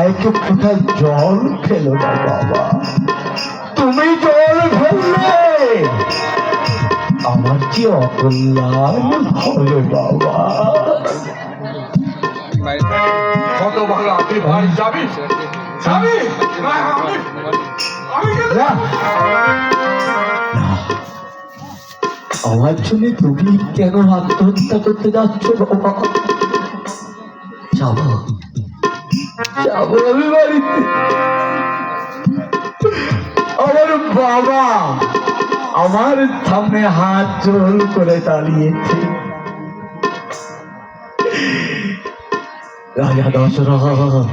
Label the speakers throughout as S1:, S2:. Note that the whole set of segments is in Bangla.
S1: এক ফোঁটা জল ফেলো না বাবা। তুমি জল ফেললে আমার যে অকল্যাণ হবে বাবা।
S2: কত ভালো আপনি বাড়ি যাবি যাবি
S1: না, আমার জন্য তুমি কেন আত্মহত্যা করতে যাচ্ছ বাবা? যাবো যাবো আমি বাড়িতে। আমার বাবা আমার সামনে হাত জোর করে দাঁড়িয়েছে। রাজা দশরথ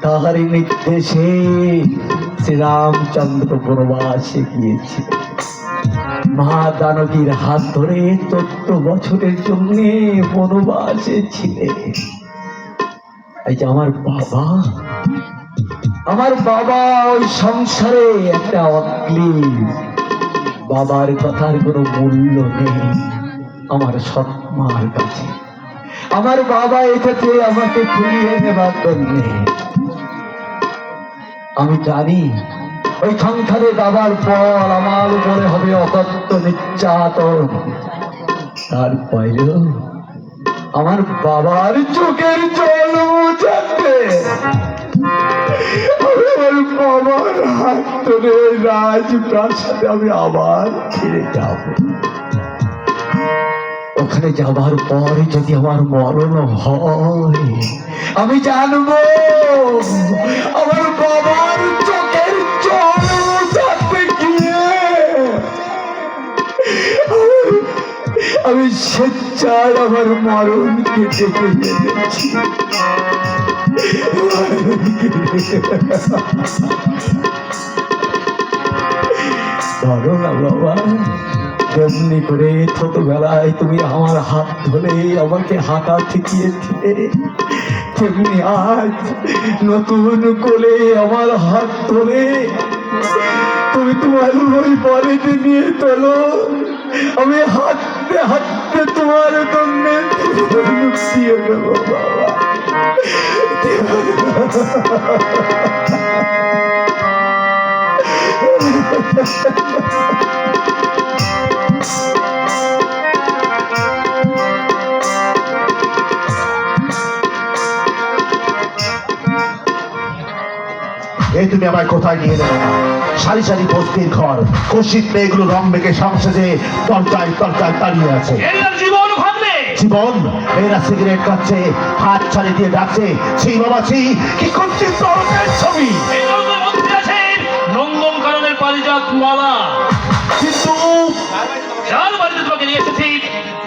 S1: তাহারই নির্দেশে শ্রীরামচন্দ্র বনবাসে গিয়েছে। মা দানবীর হাত ধরে 14 বছরের জন্য বনবাসে ছিলেন। এই যে আমার বাবা ওই সংসারে একটা অশ্লীল। বাবার কথার কোনো মূল্য নেই আমার সৎমার কাছে। আমার বাবা এসেছে আমাকে ফিরিয়ে নেবার জন্যে। আমি জানি ওই সংসারে যাবার পর আমার উপরে হবে অকথ্য নির্যাতন। তারপরেও আমার বাবার চোখের জল মুছাতে আমার বাবার হাত ধরে রাজপ্রাসাদে আমি আবার ফিরে যাব। ওখানে যাবার পর যদি আমার মরণ হয়, আমি জানবো আমার বাবার চোখের জল মুছাতে গিয়ে আমি স্বেচ্ছায় আমার মরণকে ডেকে এনেছি। ধরো না বাবা, তেমনি করে ছোটবেলায় তুমি আমার হাত ধরে আমাকে হাঁটা শিখিয়েছিলে, তেমনি আজ নতুন কোলে আমার হাত ধরে তুমি তোমার ওই বাড়িতে নিয়ে চলো। আমি হাঁটতে হাঁটতে তোমার জন্য মুক্তি হয়ে গেল বাবা।
S3: এই তুমি আমায় কোথায় নিয়ে নেবে না? সারি সারি বস্তির ঘর, কষিত মেয়েগুলো রং মেঘে সংসেজে তরচায় তরচায় দাঁড়িয়ে আছে।
S2: জীবন ভাবলে
S3: জীবন এরা সিগারেট খাচ্ছে, হাত ছাড়ি দিয়ে ডাকছে, ছি বাবা ছি, কি করছিস তোর ছবি?
S2: নন্দন কাননের পারিজাত মালা,
S3: কিন্তু
S2: যার বাড়িতে তোমাকে নিয়ে এসেছি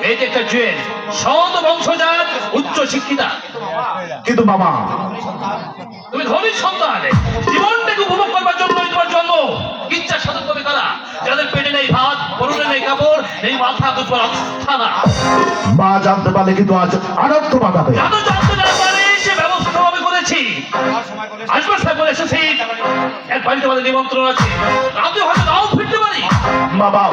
S2: মেয়েটি একটা জুয়েল, সৎ বংশজাত, উচ্চ শিক্ষিতা।
S3: কিন্তু বাবা
S2: তুমি ধনীর সন্তান, জীবনটাকে উপভোগ করবার জন্যই তোমার জন্ম। ইচ্ছা সাধন করবে তারা যাদের পেটে নেই ভাত, পরনে নেই কাপড়, এই মাথা তোমার আস্থানা।
S3: মা জানতে পারলে কিন্তু আজ আনন্দ বাঁধাবে।
S2: জানতে না পারে সে ব্যবস্থা আমি করেছি। আসবার সাহেব বলে এসেছি এক বাড়িতে আমাদের নিমন্ত্রণ আছে, রাতে হয়তো নাও ফিরতে পারি।
S3: বাবা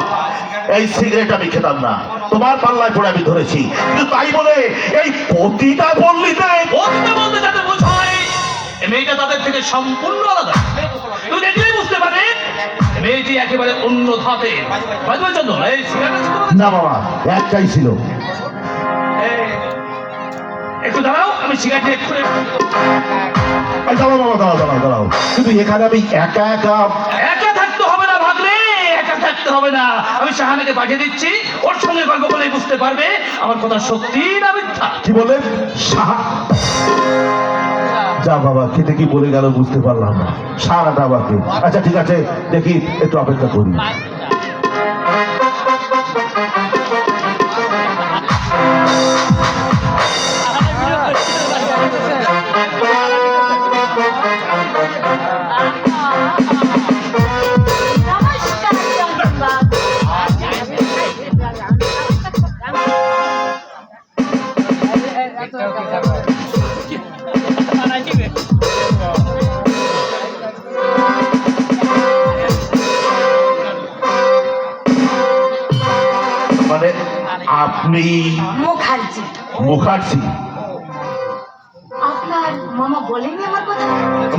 S3: এই সিগারেট আমি খেতাম না, তোমার পাল্লায় পড়ে আমি ধরেছি, কিন্তু তাই বলে এই পতিতা বললিতে
S2: পতিতা বলতে যাতে বোঝায় মেয়েটা তাদের থেকে সম্পূর্ণ আলাদা। তুই দেখলেই বুঝতে পারে মেয়েটি একেবারে অন্য ধাপে। বাজবার জন্য এই সিগারেট
S3: না বাবা একটাই ছিল।
S2: একটু দাঁড়াও, আমি সিগারেট খুলে
S3: দাঁড়াও বাবা, দাঁড়াও দাঁড়াও দাঁড়াও, কিন্তু এখানে আমি একা একা।
S2: একা থাকতে হবে না ভাগলে, একা থাকতে হবে না। আমি শাহানাকে পাঠিয়ে দিচ্ছি, ওর সঙ্গে গল্প করলেই বুঝতে পারবে আমার কথা সত্যি না মিথ্যা।
S3: কি বলে সাহা? যা বাবা, খেতে কি বলে গেল বুঝতে পারলাম না। সারাটা বাকি। আচ্ছা ঠিক আছে, দেখি একটু অপেক্ষা করি। মানে আপনি
S4: মুখার্জি।
S3: মুখার্জি?
S4: আপনার মামা বলেনি আমার কথা?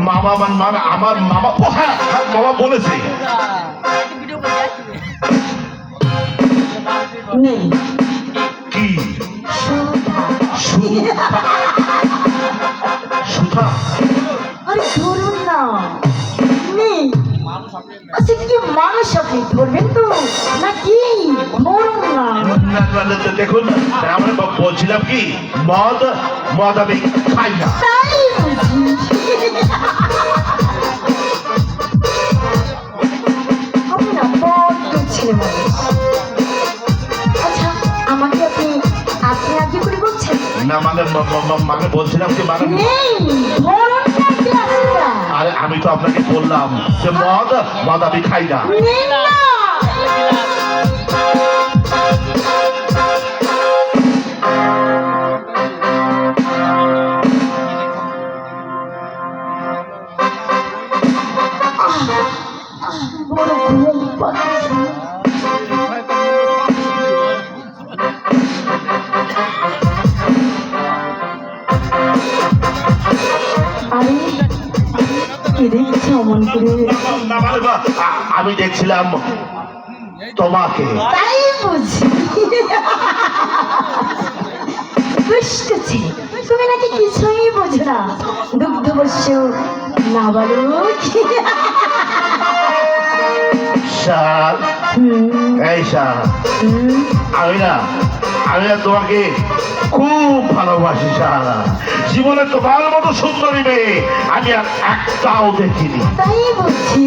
S3: মামা মানে আমার মামা, ও হ্যাঁ হ্যাঁ, মামা বলেছে।
S4: নেই।
S3: কি
S4: সুধা।
S3: সুধা?
S4: আরে ধরুন না। নেই। আচ্ছা কি মানুষ আপনি ধরবেন তো নাকি? ধরুন না।
S3: না, না, না, দেখুন আমরা বলছিলাম কি মদ আমি খাই না।
S4: তাই বুঝি। আপনি না বড্ড ছেলে মানুষ। আচ্ছা আমাকে আপনি আপনি আগে করে বলছেন?
S3: না মানে বলছিলাম কি মানে
S4: নেই ধরুন না গ্লাসটা।
S3: আরে আমি তো আপনাকে বললাম যে মদ আমি খাই না।
S4: নেই না। বড় ঘুম পাচ্ছে। আরে কে দেখছে অমন করে?
S3: না মানে আমি দেখছিলাম তোমাকে।
S4: তাই বুঝি। দুষ্ট ছেলে, তুমি নাকি কিছুই বোঝো না। দুগ্ধবশ্য নাবালক।
S3: শাল, এই শাল, আমি না তোমাকে খুব ভালোবাসি শালা। জীবনে তোমার মতো সুন্দরী মেয়ে আমি আর একটাও দেখিনি।
S4: তাই বুঝি।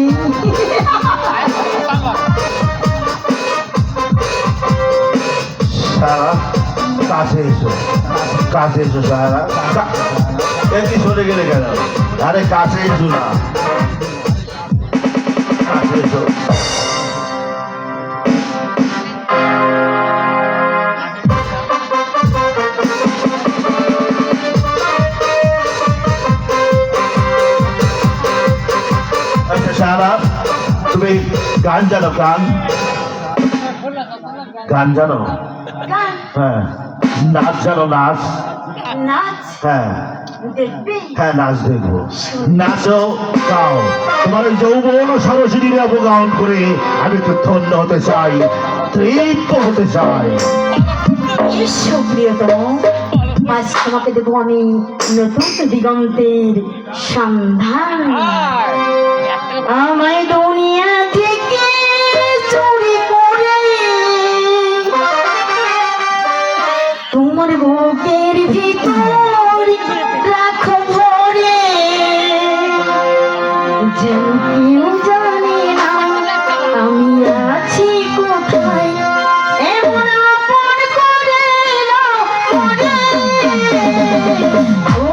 S3: শালা কাছে এসো, কাছে এসো শালা। কি চলে গেলে কেন? আরে কাছে এসো না, কাছে এসো। আচ্ছা শালা, তুমি গান জানো? গান জানো?
S4: গান?
S3: হ্যাঁ। নাচ জানো? নাচ?
S4: নাচ
S3: হ্যাঁ
S4: দেখবি?
S3: হ্যাঁ, নাচ দেখবো। নাচো, গাও। তোমার ওই যৌবন ও সরস্বতী অবগাহন করে আমি তো ধন্য হতে চাই, তৃপ্ত হতে চাই।
S4: এসো প্রিয়তম, আজ তোমাকে দেবো আমি নতুন দিগন্তের সন্ধান। আমায় দুনিয়া থেকে চুরি করে তোমার বুকের ভিতর রাখো ভরে, যেন কেউ জানে না আমি আছি কোথায়। এমন আপন করে নাও করে। ও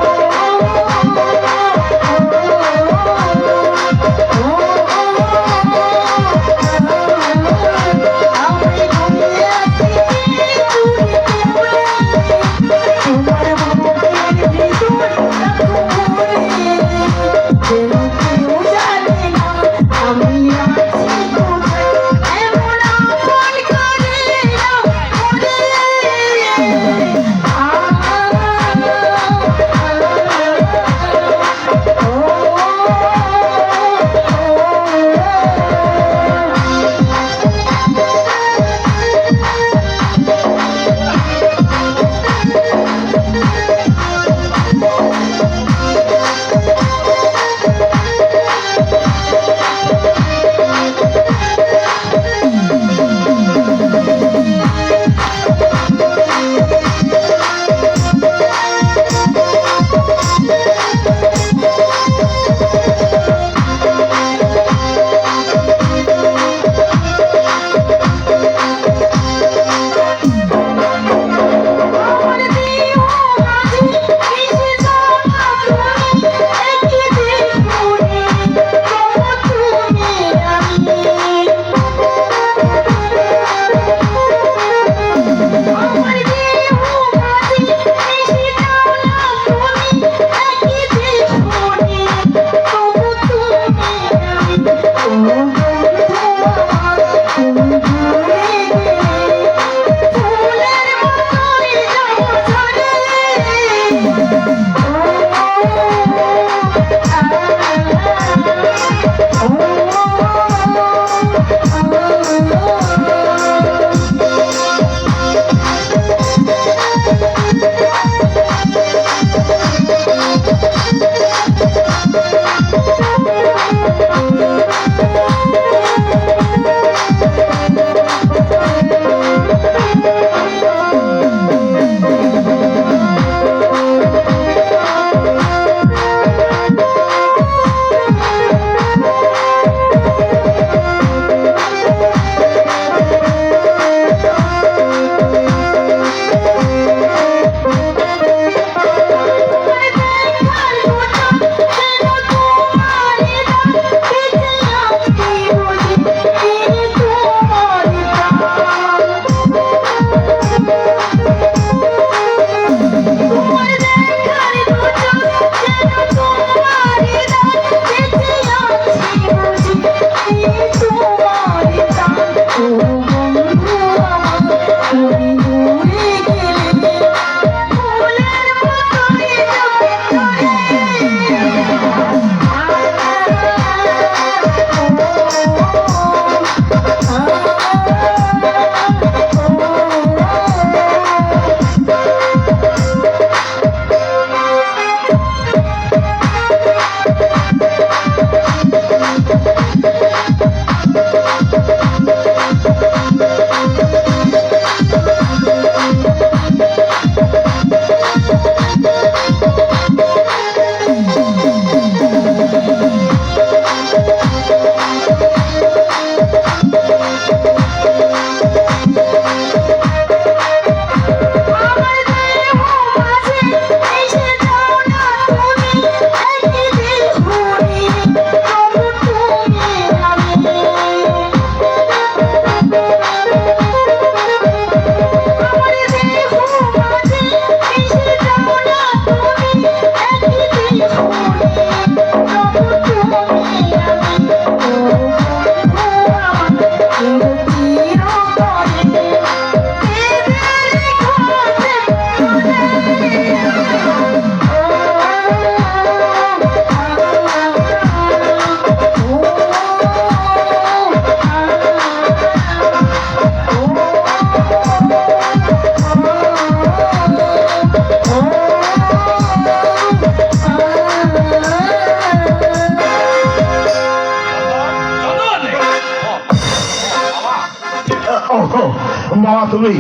S3: মামা তুমি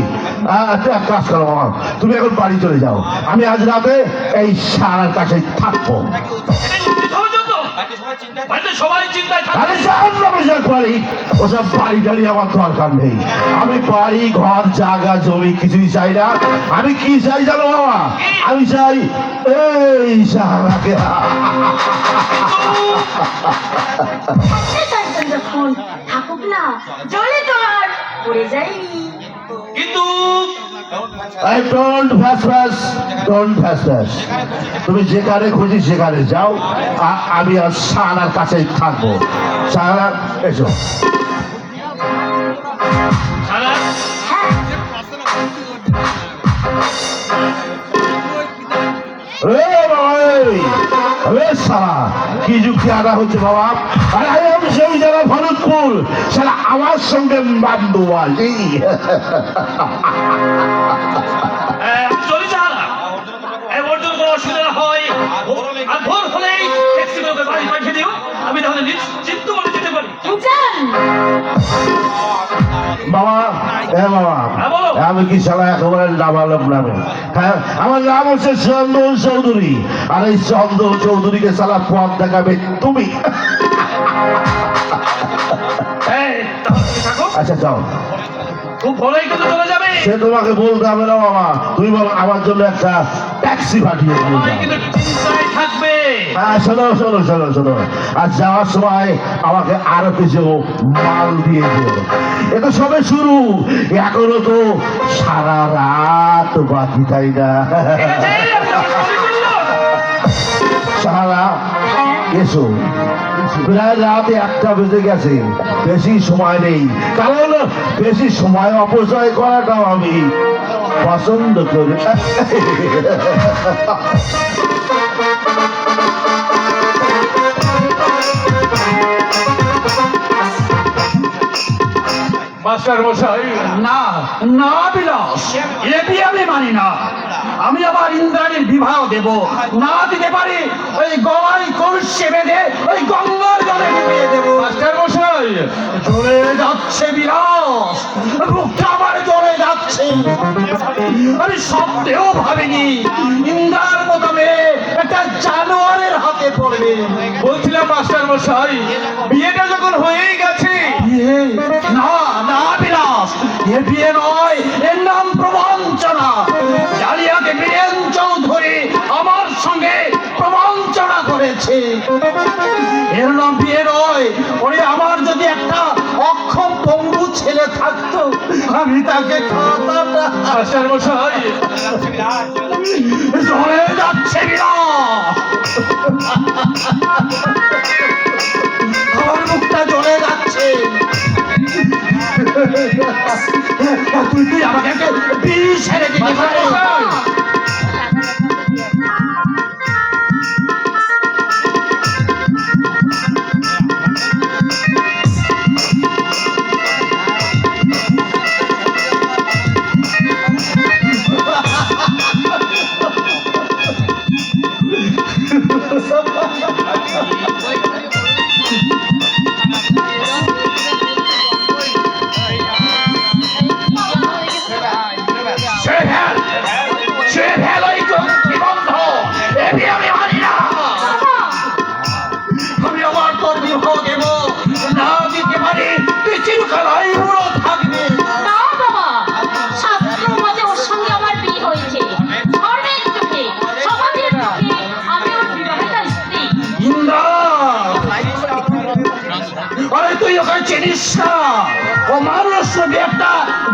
S3: এক কাজ করো মামা, তুমি এখন বাড়ি চলে যাও। আমি আজ রাতে এই সারার কাছে থাকবো।
S2: সবাই চিন্তায় থাকে।
S3: আরে বাড়ি, ওসব বাড়ি টাড়ি আমার দরকার নেই। আমি বাড়ি ঘর জায়গা জমি কিছুই চাই না। আমি কি চাই জানো বাবা? আমি চাই এই সারাকে।
S4: যখন থাকুক না, জলে তো আর পড়ে যায়নি।
S2: কিন্তু
S3: তুমি যেখানে খুঁজি সেখানে যাও, আমি আর সারার কাছেই থাকবো। সারা এসো।
S2: সারা
S4: হ্যাঁ,
S3: সারা কি যুক্তি আনা হচ্ছে বাবা? আরে আমি সেই যারা ভরতপুর সারা আমার সঙ্গে বান্ধবাজি।
S2: চলে যারা ওর জন্য কোনো অসুবিধা না হয়, আর ভোর হলেই ট্যাক্সি করে বাড়ি পাঠিয়ে দিও। আমি তাহলে নিশ্চিন্ত করে যেতে পারি।
S4: যান।
S3: বাবা, হ্যাঁ বাবা,
S2: হ্যাঁ, বলো।
S3: আমি কি সালা একেবারে নাবালক নামে? হ্যাঁ, আমার নাম হচ্ছে চন্দন চৌধুরী। আর এই চন্দন চৌধুরীকে সালা পথ দেখাবে তুমি।
S2: তাহলে তুমি থাকো,
S3: আচ্ছা যাও।
S2: খুব ভোরেই কিন্তু চলে যাবে।
S3: সে তোমাকে বলতে হবে না বাবা, তুমি বল আমার জন্য একটা ট্যাক্সি পাঠিয়ে দিও।
S2: সবাই কিন্তু চিন্তায় থাকবে।
S3: হ্যাঁ, শোনো শোনো শোনো শোনো, আর যাওয়ার সময় আমাকে আরো কিছু মাল দিয়ে দিও। এ তো সবে শুরু, এখনো তো সারা রাত বাকি, তাই না?
S2: ঠিক আছে, আমি যখন শুরু করলাম।
S3: সারা এসো, প্রায় রাত 1টা বেজে গেছে, বেশি সময় নেই। কারণ বেশি সময় অপচয় করাটাও আমি পছন্দ করি।
S1: মাস্টার মশাই, না না বিলাস, এ বিয়ে আমি মানি না। আমি আবার ইন্দ্রাণীর বিবাহ দেব না, দিতে পারি ওই গলায় কলসি বেঁধে ওই গঙ্গার জলে ডুবিয়ে দেব। মাস্টার মশাই, চলে যাচ্ছে বিলাস, বুকটা আমার চলে যাচ্ছে। আমি স্বপ্নেও ভাবিনি ইন্দ্রার মতো মেয়ে একটা জানোয়ারের হাতে পড়বে। বলছিলাম মাস্টার মশাই, বিয়েটা যখন হয়েই গেছে, বিয়ে না না বিলাস, এ বিয়ে নয়, এর নাম প্রবঞ্চনা। জালিয়াকে বীরেন চৌধুরী আমার সঙ্গে প্রবঞ্চনা করেছে। এর নাম বিয়ে নয়। ওরে, আমার যদি একটা অক্ষম পঙ্গু ছেলে থাকতো, আমি তাকে খাতাম না। মাস্টার মশাই, চলে যাচ্ছে বিলাস, আমার মুখটা জ্বলে যাচ্ছে। তুই আমাকে বিষ ছেড়ে দিতে পারিস?
S3: চিনিস না, ও মানুষ নবী, একটা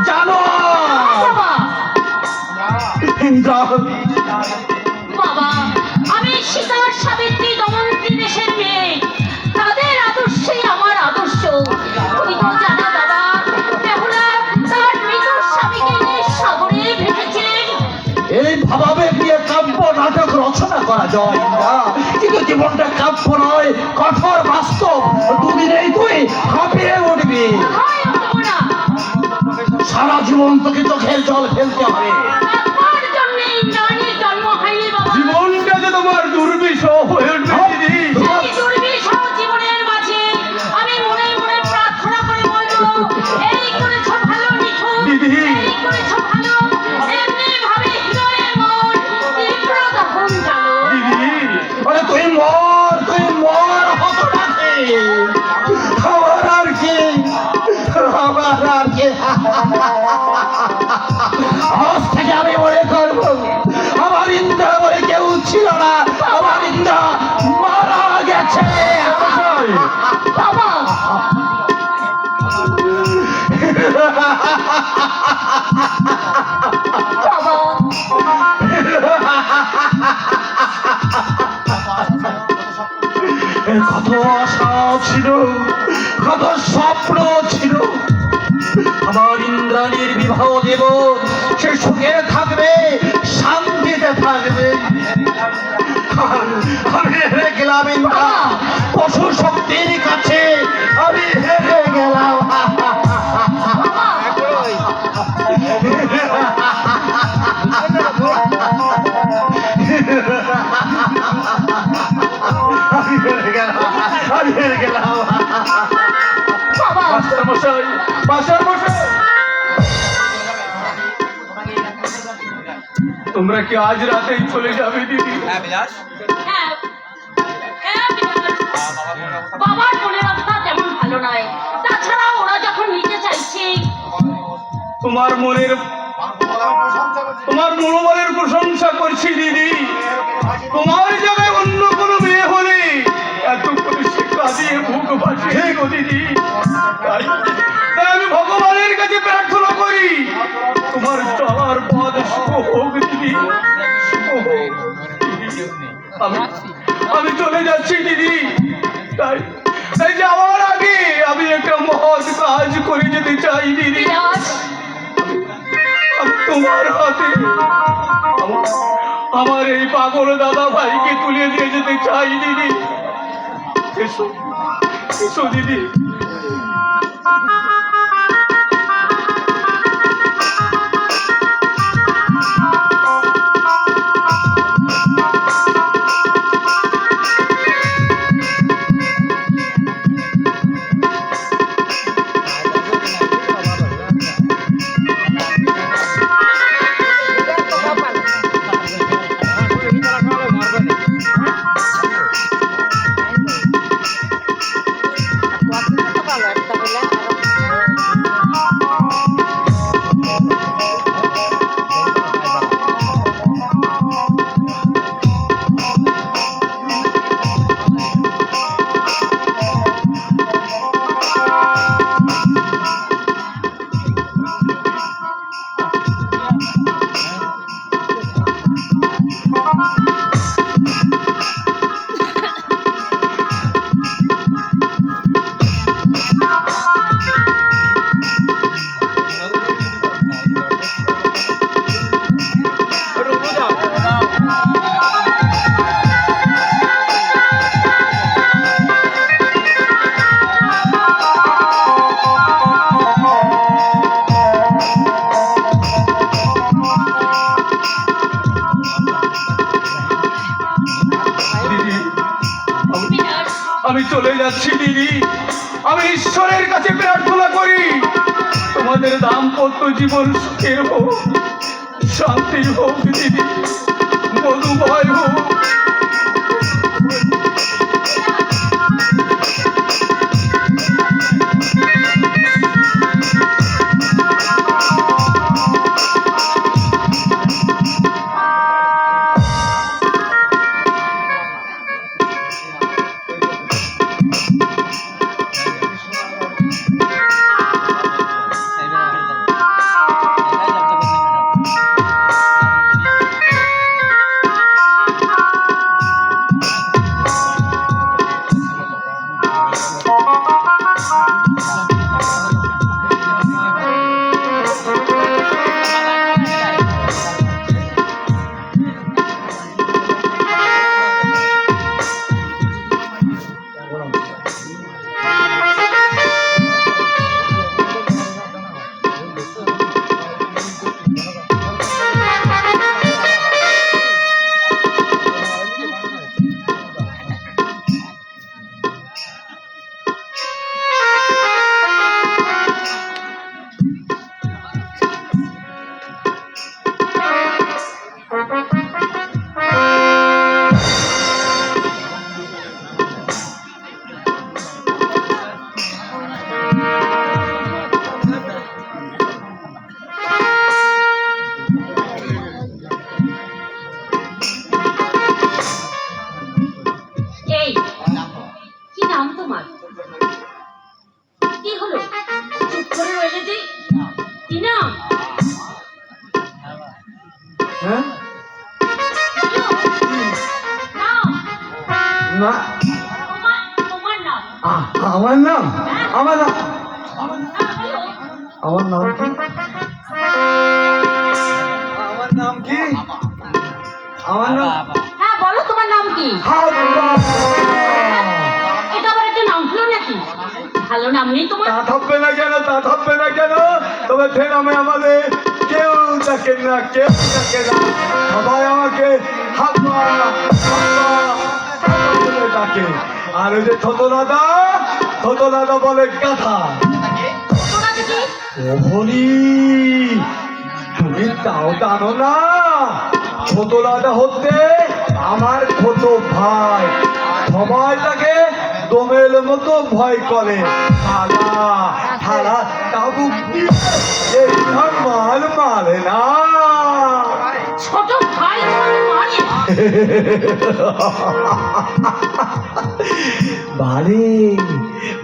S3: জানোয়ার।
S5: বাবা
S3: ইন্দ্র,
S5: বাবা আমি সীতার সাবিত্রী দমন্তী দেশের মেয়ে, তাদের আদর্শই আমার আদর্শ। তুমি তো জানো বাবা, বেহুলা তার মৃত স্বামীকে নিয়ে সাগরে ভেসেছিলেন।
S3: এই ভাবাবেগ নিয়ে কাব্য নাটক রচনা করা যায় না, কিন্তু জীবনটা কাব্য নয়, কঠোর বাস্তব। দুদিনেই তুই হাঁপিয়ে উঠবি,
S5: হয় হবো না,
S3: সারা জীবন তোকে চোখের জল ফেলতে হবে।
S5: একবার জন্যে ইন্দ্রাণীর জন্ম হয়নি বাবা।
S1: জীবনটা যে তোমার দুর্বিষহ হয়ে উঠবে দিদি।
S5: এই দুর্বিষহ জীবনের মাঝে আমি মনে মনে প্রার্থনা করে বলবো, এই করেছো ভালো নিখুঁত,
S1: দিদি।
S5: এই করেছো ভালো। এমনি ভাবে হৃদয়ের মন তীব্র তখন জানো।
S1: দিদি
S3: আরে তুই মর হত নাকি, আমার আর কি, আমার আর কি। আজ থেকে আমি মনে করবো আমার ইন্দ্র বলে কেউ ছিল না, আমার ইন্দ্র মারা গেছে।
S5: বাবা বাবা
S3: কত আশা ছিল, কত স্বপ্ন ছিল, আমার ইন্দ্রাণীর বিবাহ দেব, সে সুখে থাকবে, শান্তিতে থাকবে। আমি হেরে গেলাম ইন্দ্রা, পশু শক্তির কাছে আমি হেরে গেলাম। আমি হেরে গেলাম, আমি হেরে গেলাম।
S5: বাবা
S1: মাস্টার মশাই, মাস্টার মশাই, তোমরা কি আজ রাতেই চলে যাবে দিদি?
S5: হ্যাঁ হ্যাঁ বিরাট। বাবার মনের অবস্থা তেমন ভালো নয়, তাছাড়া ওরা যখন নিতে চাইছে।
S1: তোমার মনোবলের প্রশংসা করছি দিদি। তোমার জায়গায় অন্য কোনো মেয়ে হলে এত করে সে কাঁদিয়ে বুক ভাসিয়ে গো দিদি। তাই আমি ভগবানের কাছে প্রার্থনা করি তোমার চলার পথ শুভ হোক দিদি, শুভ হোক। আমি চলে যাচ্ছি দিদি। তাই তাই যাওয়ার আগে আমি একটা মহৎ কাজ করে যেতে চাই দিদি।
S5: বিরাট
S1: আমি তোমার হাতে আমার এই পাগল দাদা ভাইকে তুলে দিয়ে যেতে চাই দিদি। এসো এসো দিদি। আমি চলে যাচ্ছি দিদি। আমি ঈশ্বরের কাছে প্রার্থনা করি তোমাদের দাম্পত্য জীবন সুখের হোক, শান্তির হোক দিদি, মধুময় হোক।
S5: তোমার? কি হলো? চুপ করে রইলে যে? কি নাম?
S1: হ্যাঁ
S5: নাম?
S1: না
S5: তোমার নাম?
S1: আমার নাম আমার নাম
S5: বলো।
S1: আমার নাম কি আমার নাম কি আমার নাম
S5: হ্যাঁ বলো, তোমার নাম কি?
S1: হাব্বা।
S5: এটা আবার একটা নাম হলো নাকি? ভালো নাম নেই তোমার?
S1: তা থাকবে না কেন তবে ফের আমি আমাদের কেউ ডাকে না সবাই আমাকে হাব্বা হাব্বা বলে ডাকে। আর ওই যে ছোট দাদা বলে গাধা।
S5: তোমার কি?
S1: ওহরি তুমি তাও জানো না, ছোট দাদা হচ্ছে আমার ছোট ভাই, সবাই তাকে দমের মতো ভয় করে। থালা তাবু মালে না।
S5: ছোট ভাই তোমাকে মানে?
S1: বারে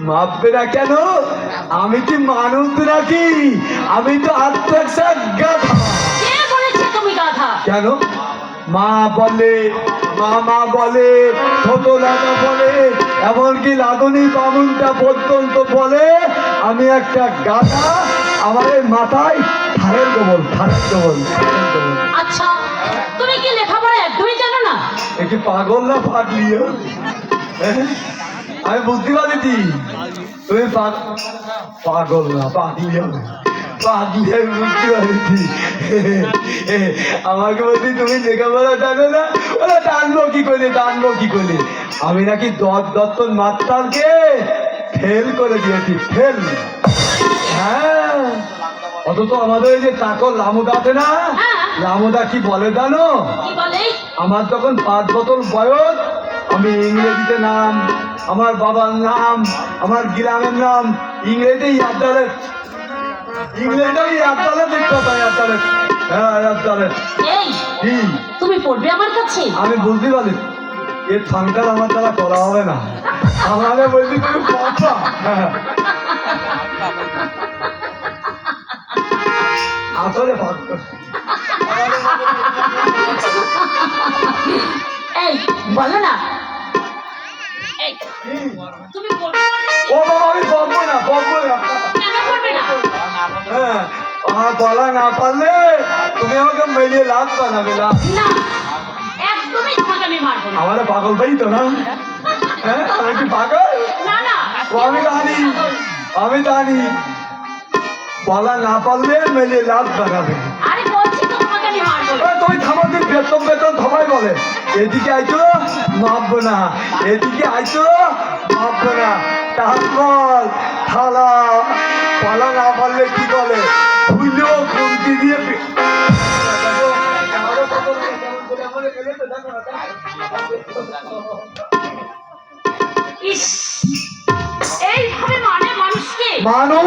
S1: মাপবে না কেন? আমি কি মানুষ নাকি? আমি তো আত্মা গাধা।
S5: কে বলেছে তুমি গাধা?
S1: কেন? মা বলে, মামা বলে, ছোট দাদা বলে, এমনকি লাদুনি বামুনটা পর্যন্ত বলে আমি একটা গাধা। আমার এই মাথায় থারের গোবল।
S5: আচ্ছা, তুমি কি লেখাপড়া একদমই জানো না?
S1: এ কি পাগল না পাগলি? আমি বুঝতে পারছি তুমি পাগল না পাগলি হবে। পাগলি আমি বুঝতে পারছি। আমাকে বলছি তুমি লেখাপড়া জানো না, ওরা টানবো কি করে? আমি নাকি দত্তন মাস্টারকে ফেল করে দিয়েছি, ফেল। হ্যাঁ, অথচ আমাদের এই যে চাকর লামুদা আছে না,
S5: হ্যাঁ।
S1: লামুদা কি বলে জানো?
S5: কি বলে?
S1: আমার যখন 5 বছর বয়স, আমি ইংরেজিতে নাম, আমার বাবার নাম, আমার গ্রামের নাম ইংরেজি আদালত।
S5: এই,
S1: কি
S5: তুমি পড়বে আমার কাছে?
S1: আমি বুঝতে পারি এর সংসার আমার দ্বারা করা হবে না। আমাকে বলছি তুমি পড়বা। আসলে
S5: এই বলো না। এই, তুমি পড়বে আমার কাছে?
S1: ও বাবা আমি পড়বো না।
S5: কেন পড়বে না?
S1: হ্যাঁ, আমার বলা না পারলে তুমি আমাকে মেলিয়ে লাভ বানাবে না।
S5: না, একদমই তোমাকে আমি মারবো না।
S1: আমার পাগল ভাই তো না? হ্যাঁ, আমি কি পাগল?
S5: না না,
S1: ও আমি জানি বলা না পারলে মেলিয়ে লাভ বানাবে।
S5: আরে বলছি তো তোমাকে আমি মারবো না।
S1: তুমি থামাতে বেতন সবাই বলে এদিকে আইছো মাপবো না, এদিকে আইছো মাপবো না। তারপর থালা পালা না পারলে কি বলে ভুলেও খুঁটি দিয়ে
S5: ইস, এইভাবে মানে মানুষকে?
S1: মানুষ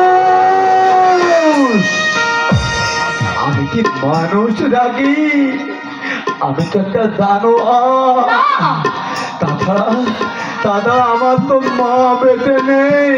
S1: আমি কি মানুষ নাকি? আমি তো একটা জানোয়ার।
S5: না,
S1: তাছাড়া দাদা আমার তো মা বেঁচে নেই।